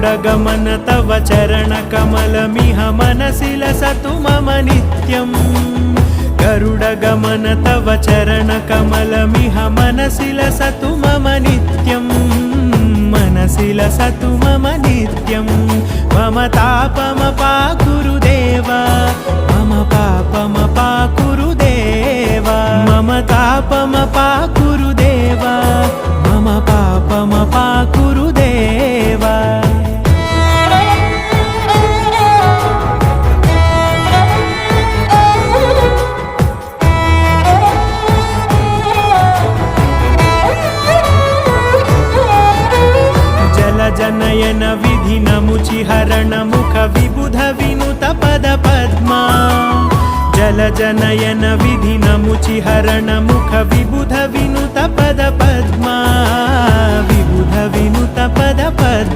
गरुडगमन तव चरणकमलमिह मनसि लसतु मम नित्यम् गरुडगमन तव चरणकमलमिह मनसि लसतु मम नित्यम् मनसि लसतु मम नित्यं मम तापमपाकुरु देवा मम पापमपाकुरु देवा मम तापमपाकुरु देवा मम पापमपाकुरु देवा जनयन विधि नमुचिहरण मुख विबुध विनुत पद पद्मा जल जनयन विधि नमुचिहरण मुख विबुध विनुत पद पद्मा विबुध विनुत पद पद्मा।